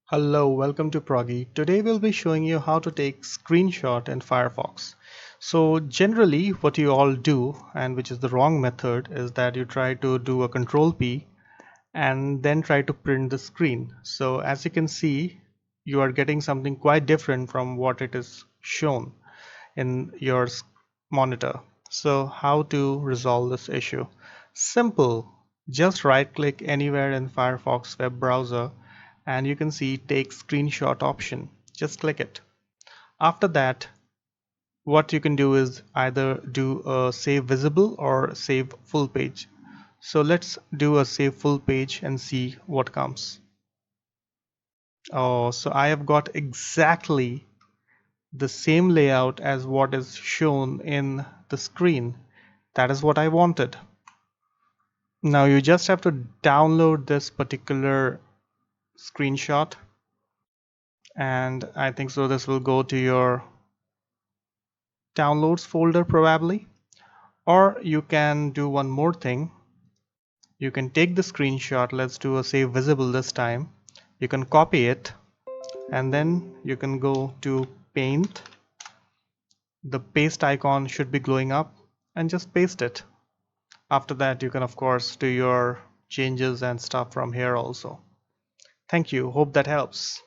Hello, welcome to Proggy. Today we'll be showing you how to take screenshot in Firefox. So generally what you all do, and which is the wrong method, is that you try to do a Ctrl+P and then try to print the screen. So as you can see, you are getting something quite different from what it is shown in your monitor. So how to resolve this issue? Simple. Just right click anywhere in Firefox web browser and you can see take screenshot option. Just click it. After that, what you can do is either do a save visible or save full page. So let's do a save full page and see what comes. Oh, so I have got exactly the same layout as what is shown in the screen. That is what I wanted. Now you just have to download this particular screenshot, and I think so this will go to your downloads folder probably. Or you can do one more thing. You can take the screenshot, let's do a save visible this time. You can copy it and then you can go to paint. The paste icon should be glowing up and just paste it. After that, you can of course do your changes and stuff from here also. Thank you. Hope that helps.